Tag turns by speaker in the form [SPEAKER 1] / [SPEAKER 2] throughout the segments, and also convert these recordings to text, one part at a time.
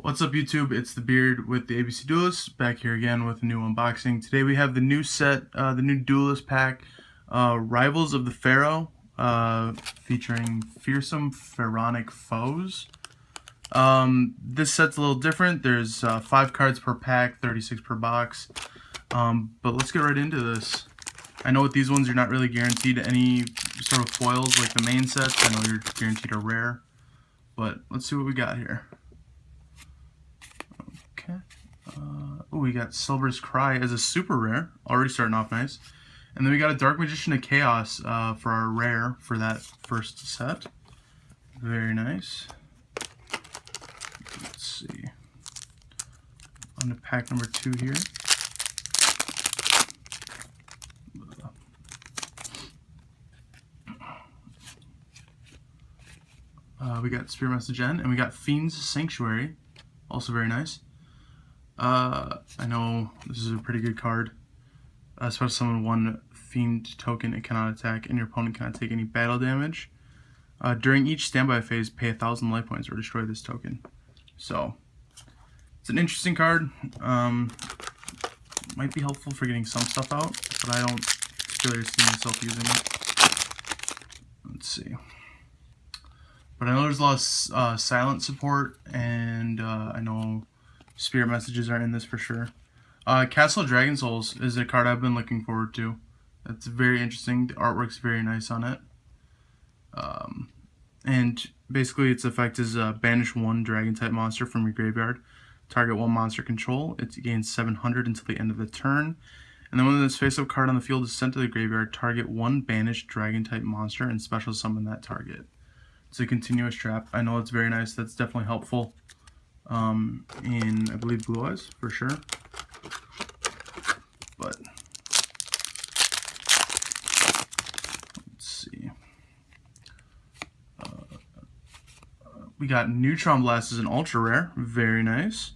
[SPEAKER 1] What's up YouTube? It's the Beard with the ABC Duelist, back here again with a new unboxing. Today we have the new set, the new Duelist Pack, Rivals of the Pharaoh, featuring fearsome pharaonic foes. This set's a little different. There's 5 cards per pack, 36 per box, but let's get right into this. I know with these ones you're not really guaranteed any sort of foils like the main sets. I know you're guaranteed a rare, but let's see what we got here. Okay. We got Silver's Cry as a super rare, already starting off nice. And then we got a Dark Magician of Chaos for our rare for that first set. Very nice. Let's see. On to pack number 2 here. We got Spirit Message End, and we got Fiend's Sanctuary, also very nice. I know this is a pretty good card, especially summon 1 Fiend token it cannot attack, and your opponent cannot take any battle damage. During each standby phase, pay 1,000 life points or destroy this token. So, it's an interesting card. Might be helpful for getting some stuff out, but I don't particularly see myself using it. Let's see. But I know there's a lot of silent support, and I know Spirit Messages are in this for sure. Castle Dragon Souls is a card I've been looking forward to. It's very interesting. The artwork's very nice on it. And basically its effect is banish 1 dragon-type monster from your graveyard. Target 1 monster control. It gains 700 until the end of the turn. And then when this face-up card on the field is sent to the graveyard, target 1 banished dragon-type monster and special summon that target. It's a continuous trap. I know it's very nice. That's definitely helpful. In, I believe, Blue Eyes, for sure. But, let's see. We got Neutron Blast as an ultra rare. Very nice.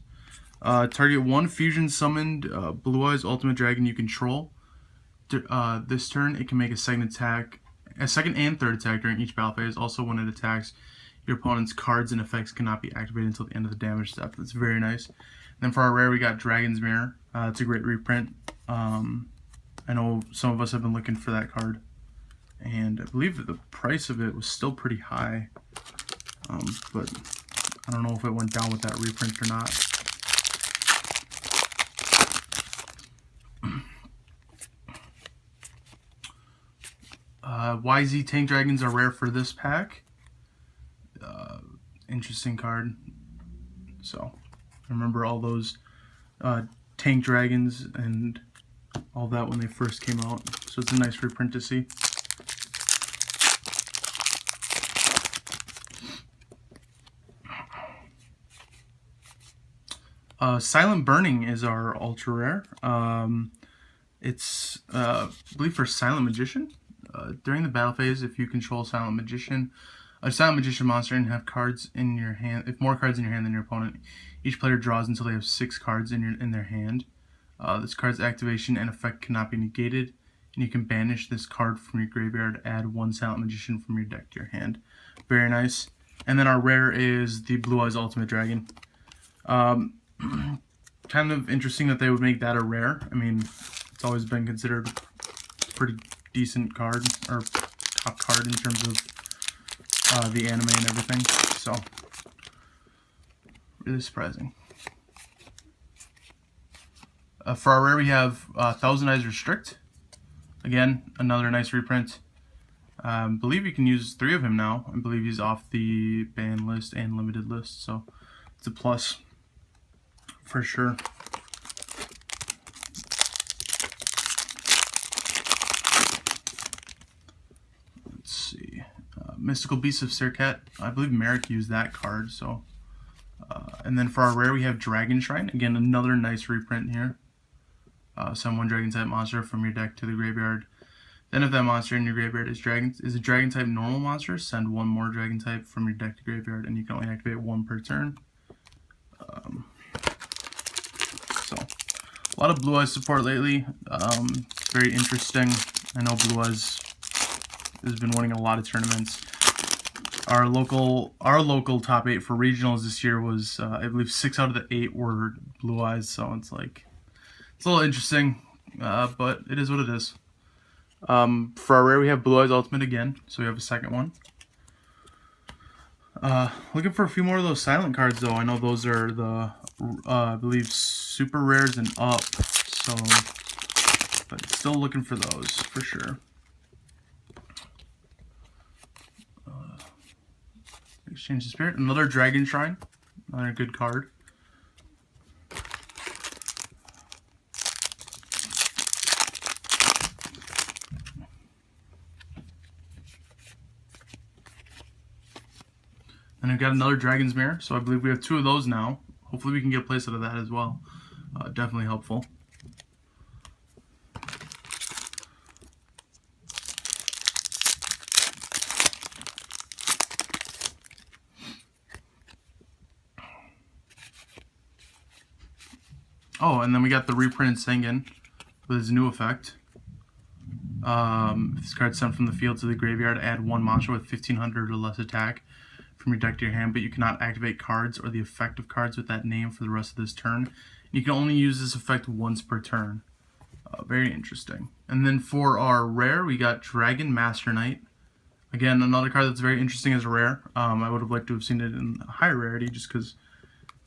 [SPEAKER 1] Target 1 fusion summoned Blue Eyes Ultimate Dragon you control. This turn, it can make a second and third attack during each battle phase. Also, when it attacks, your opponent's cards and effects cannot be activated until the end of the damage step. That's very nice. Then for our rare, we got Dragon's Mirror. It's a great reprint. I know some of us have been looking for that card, and I believe the price of it was still pretty high, but I don't know if it went down with that reprint or not. YZ Tank Dragons are rare for this pack. Interesting card. So, I remember all those Tank Dragons and all that when they first came out. So it's a nice reprint to see. Silent Burning is our ultra rare. It's I believe for Silent Magician. During the battle phase, if you control Silent Magician, a Silent Magician monster, and have cards in your hand, if more cards in your hand than your opponent, each player draws until they have 6 cards in their hand. This card's activation and effect cannot be negated, and you can banish this card from your graveyard, add 1 Silent Magician from your deck to your hand. Very nice. And then our rare is the Blue Eyes Ultimate Dragon. Kind of interesting that they would make that a rare. I mean, it's always been considered a pretty decent card, or top card in terms of the anime and everything, so really surprising. For our rare, we have Thousand Eyes Restrict. Again, another nice reprint. I believe you can use 3 of him now. I believe he's off the ban list and limited list, so it's a plus for sure. Mystical Beasts of Serket. I believe Merrick used that card. So, and then for our rare, we have Dragon Shrine. Again, another nice reprint here. Send 1 dragon type monster from your deck to the graveyard. Then, if that monster in your graveyard is a dragon type normal monster, send 1 more dragon type from your deck to graveyard, and you can only activate 1 per turn. So, a lot of Blue Eyes support lately. It's very interesting. I know Blue Eyes has been winning a lot of tournaments. Our local top 8 for regionals this year was I believe 6 out of the 8 were Blue Eyes, so it's like it's a little interesting, but it is what it is. For our rare, we have Blue Eyes Ultimate again, so we have a second one. Looking for a few more of those silent cards, though. I know those are the, I believe, super rares and up, so, but still looking for those, for sure. Exchange the Spirit, another Dragon Shrine, another good card. And we've got another Dragon's Mirror, so I believe we have 2 of those now. Hopefully we can get a place out of that as well. Definitely helpful. Oh, and then we got the reprinted Sengen with his new effect. If this card's sent from the field to the graveyard, add 1 monster with 1500 or less attack from your deck to your hand, but you cannot activate cards or the effect of cards with that name for the rest of this turn. You can only use this effect once per turn. Very interesting. And then for our rare, we got Dragon Master Knight. Again, another card that's very interesting as a rare. I would have liked to have seen it in higher rarity just because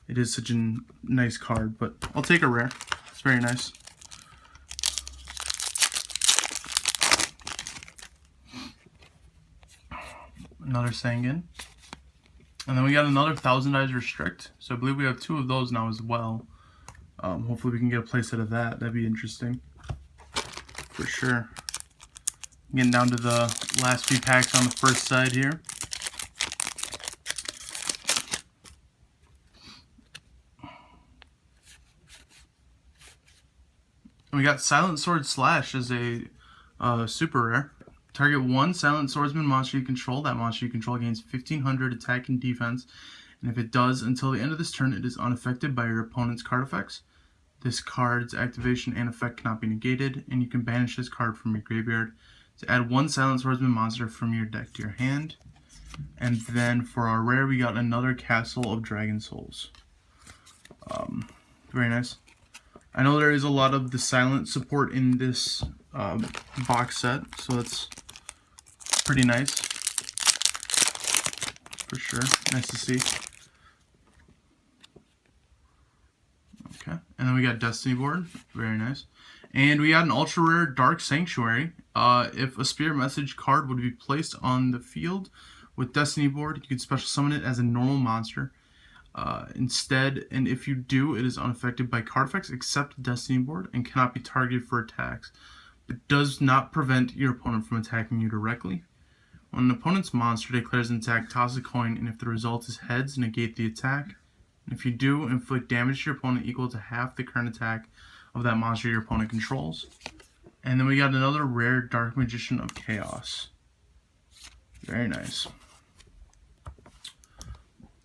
[SPEAKER 1] it is such a nice card, but I'll take a rare. It's very nice. Another Sengen. And then we got another Thousand Eyes Restrict. So I believe we have 2 of those now as well. Hopefully we can get a place out of that. That'd be interesting. For sure. Getting down to the last few packs on the first side here. And we got Silent Sword Slash as a super rare. Target 1 Silent Swordsman monster you control. That monster you control gains 1500 attack and defense. And if it does, until the end of this turn, it is unaffected by your opponent's card effects. This card's activation and effect cannot be negated, and you can banish this card from your graveyard to add 1 Silent Swordsman monster from your deck to your hand. And then for our rare, we got another Castle of Dragon Souls. Very nice. I know there is a lot of the silent support in this box set, so that's pretty nice. For sure. Nice to see. Okay. And then we got Destiny Board. Very nice. And we got an ultra rare Dark Sanctuary. If a Spirit Message card would be placed on the field with Destiny Board, you can special summon it as a normal monster. Instead, and if you do, it is unaffected by card effects except Destiny Board and cannot be targeted for attacks. It does not prevent your opponent from attacking you directly. When an opponent's monster declares an attack, toss a coin, and if the result is heads, negate the attack. And if you do, inflict damage to your opponent equal to half the current attack of that monster your opponent controls. And then we got another rare Dark Magician of Chaos. Very nice.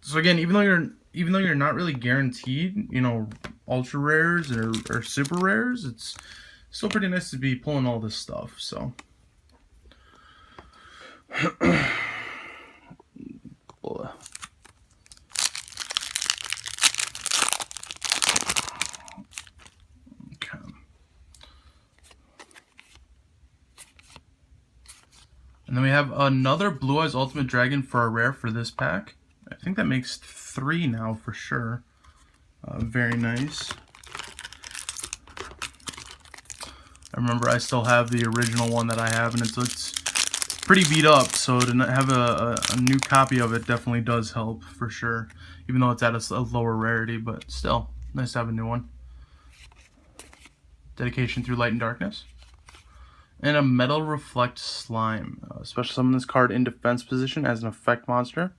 [SPEAKER 1] So again, even though you're not really guaranteed, you know, ultra rares or super rares, it's still pretty nice to be pulling all this stuff. So. And then we have another Blue Eyes Ultimate Dragon for a rare for this pack. I think that makes 3 now for sure. Very nice. I remember I still have the original one that I have, and it's pretty beat up, so to have a new copy of it definitely does help for sure. Even though it's at a lower rarity, but still, nice to have a new one. Dedication Through Light and Darkness. And a Metal Reflect Slime. Special summon this card in defense position as an effect monster.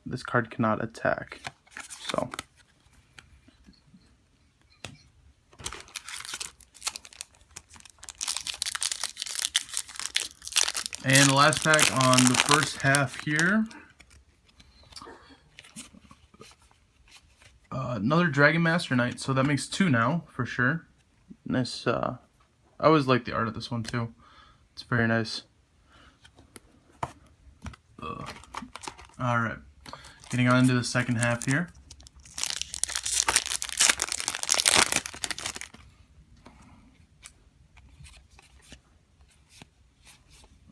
[SPEAKER 1] This card cannot attack. So. And the last pack on the first half here. Another Dragon Master Knight. So that makes 2 now, for sure. Nice, I always like the art of this one too. It's very nice. Alright, getting on into the second half here.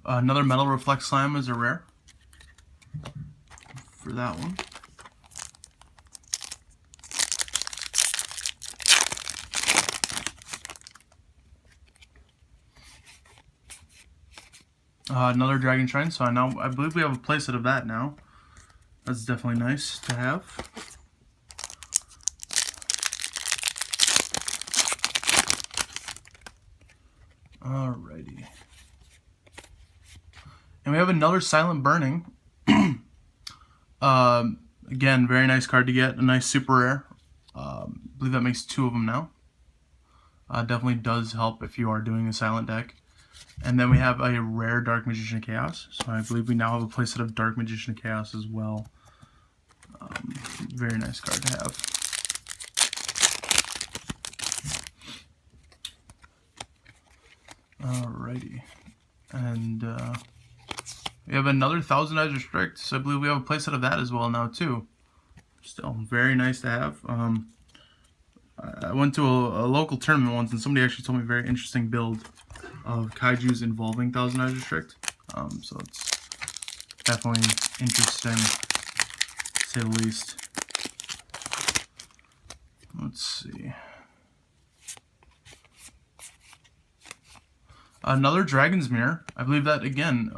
[SPEAKER 1] Another Metal Reflect Slime is a rare for that one. Another Dragon Shrine, so I believe we have a playset of that now. That's definitely nice to have. Alrighty. And we have another Silent Burning. Again, very nice card to get. A nice super rare. I believe that makes 2 of them now. Definitely does help if you are doing a silent deck. And then we have a rare Dark Magician of Chaos. So I believe we now have a playset of Dark Magician of Chaos as well. Very nice card to have. Alrighty. And we have another Thousand Eyes Restrict. So I believe we have a playset of that as well now too. Still very nice to have. I went to a local tournament once and somebody actually told me a very interesting build of kaijus involving Thousand Eyes Restrict. So it's definitely interesting, to say the least. Let's see. Another Dragon's Mirror. I believe that, again,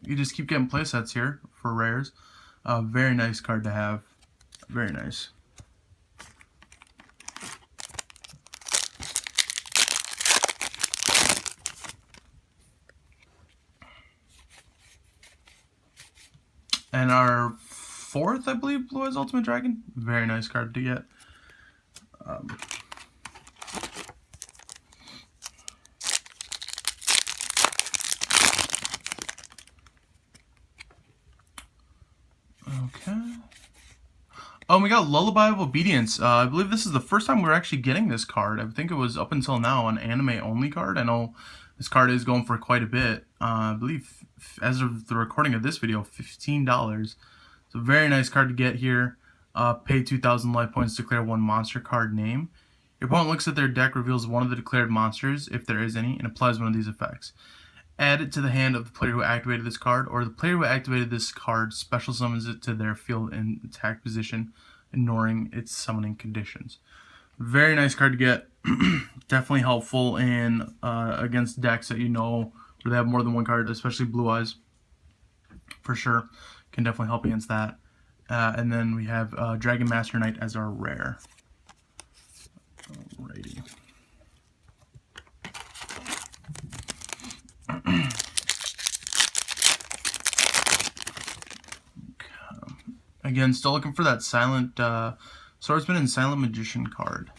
[SPEAKER 1] you just keep getting playsets here for rares. Very nice card to have. Very nice. And our 4th, I believe, Blue Eyes Ultimate Dragon. Very nice card to get. Okay. Oh, and we got Lullaby of Obedience. I believe this is the first time we're actually getting this card. I think it was up until now an anime-only card. I know this card is going for quite a bit. I believe, as of the recording of this video, $15. It's a very nice card to get here. Pay 2,000 life points to declare 1 monster card name. Your opponent looks at their deck, reveals one of the declared monsters, if there is any, and applies one of these effects. Add it to the hand of the player who activated this card, or the player who activated this card special summons it to their field in attack position, ignoring its summoning conditions. Very nice card to get. Definitely helpful in against decks that you know where they have more than one card, especially Blue Eyes. For sure, can definitely help against that. And then we have Dragon Master Knight as our rare. Alrighty. Again, still looking for that Silent Swordsman and Silent Magician card.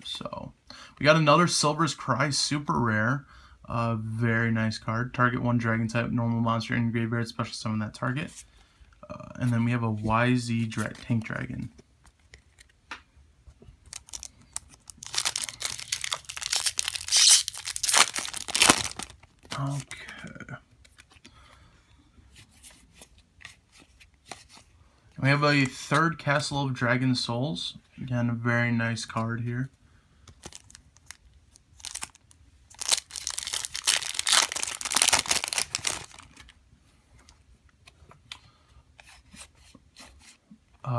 [SPEAKER 1] So, we got another Silver's Cry super rare. Very nice card. Target 1 dragon type normal monster in graveyard, special summon that target. And then we have a YZ Tank Dragon. Okay. We have a 3rd Castle of Dragon Souls. Again, a very nice card here.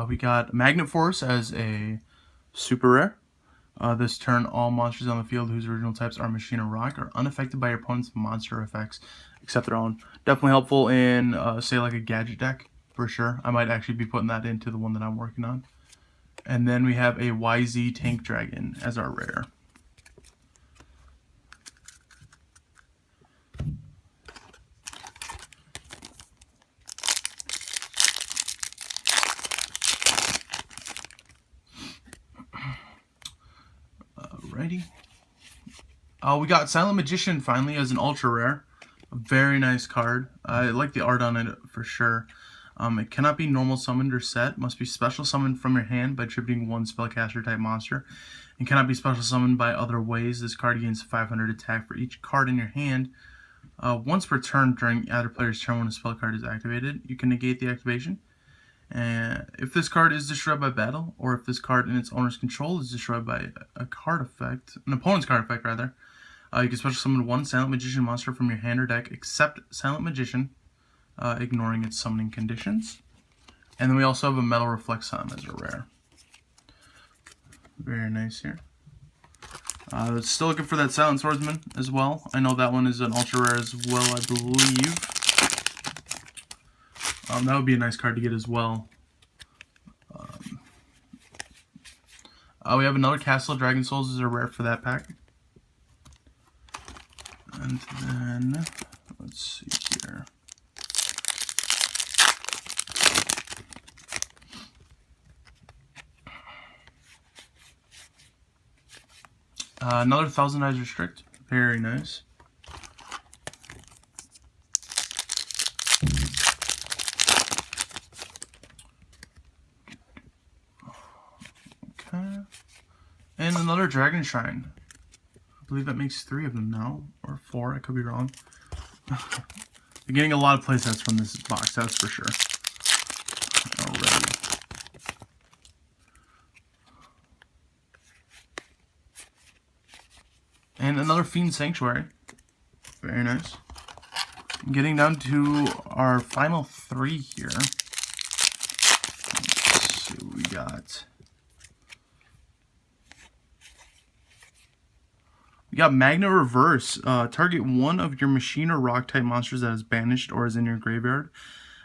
[SPEAKER 1] We got Magnet Force as a super rare. This turn, all monsters on the field whose original types are Machine or Rock are unaffected by your opponent's monster effects, except their own. Definitely helpful in, say, like a gadget deck, for sure. I might actually be putting that into the one that I'm working on. And then we have a YZ Tank Dragon as our rare. Alrighty. We got Silent Magician finally as an ultra rare. A very nice card. I like the art on it for sure. It cannot be normal summoned or set. Must be special summoned from your hand by tributing 1 spellcaster type monster. And cannot be special summoned by other ways. This card gains 500 attack for each card in your hand. Once per turn during either player's turn when a spell card is activated, you can negate the activation. And if this card is destroyed by battle, or if this card in its owner's control is destroyed by a card effect, an opponent's card effect rather, you can special summon one Silent Magician monster from your hand or deck, except Silent Magician, ignoring its summoning conditions. And then we also have a Metal Reflexon as a rare. Very nice here. Still looking for that Silent Swordsman as well. I know that one is an ultra rare as well, I believe. That would be a nice card to get as well. We have another Castle Dragon Souls as a rare for that pack. And then, let's see here. Another Thousand Eyes Restrict. Very nice. Okay. And another Dragon Shrine. I believe that makes 3 of them now. Or 4, I could be wrong. You're getting a lot of playsets from this box, that's for sure. Alrighty. And another Fiend Sanctuary. Very nice. Getting down to our final 3 here. Let's see what we got. We got Magna Reverse. Target one of your machine or rock type monsters that is banished or is in your graveyard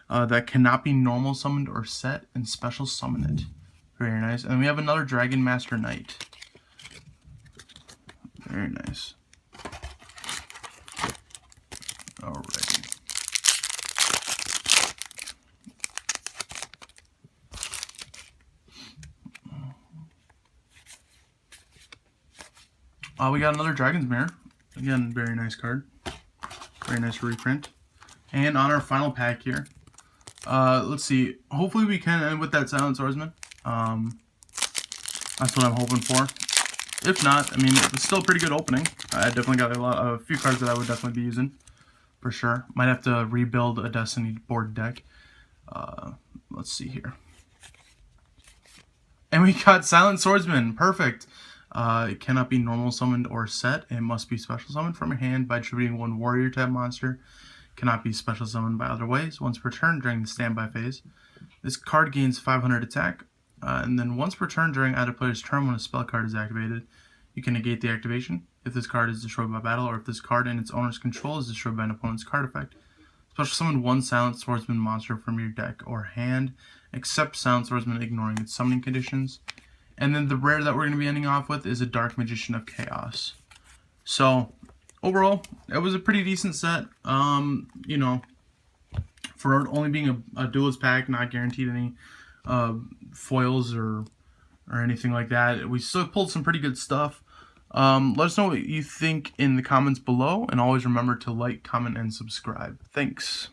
[SPEAKER 1] that cannot be normal summoned or set, and special summon it. Very nice. And we have another Dragon Master Knight. Very nice. Alrighty. We got another Dragon's Mirror. Again, very nice card. Very nice reprint. And on our final pack here, let's see. Hopefully we can end with that Silent Swordsman. That's what I'm hoping for. If not, I mean, it's still a pretty good opening. I definitely got a few cards that I would definitely be using, for sure. Might have to rebuild a Destiny board deck. Let's see here. And we got Silent Swordsman. Perfect. It cannot be normal summoned or set. It must be special summoned from your hand by attributing one warrior type monster. Cannot be special summoned by other ways. Once per turn during the standby phase. This card gains 500 attack. And then once per turn during either player's turn when a spell card is activated, you can negate the activation if this card is destroyed by battle, or if this card in its owner's control is destroyed by an opponent's card effect. Special summon one Silent Swordsman monster from your deck or hand, except Silent Swordsman ignoring its summoning conditions. And then the rare that we're going to be ending off with is a Dark Magician of Chaos. So, overall, it was a pretty decent set. You know, for only being a Duelist Pack, not guaranteed any foils or anything like that. We still pulled some pretty good stuff. Let us know what you think in the comments below, and always remember to like, comment, and subscribe. Thanks.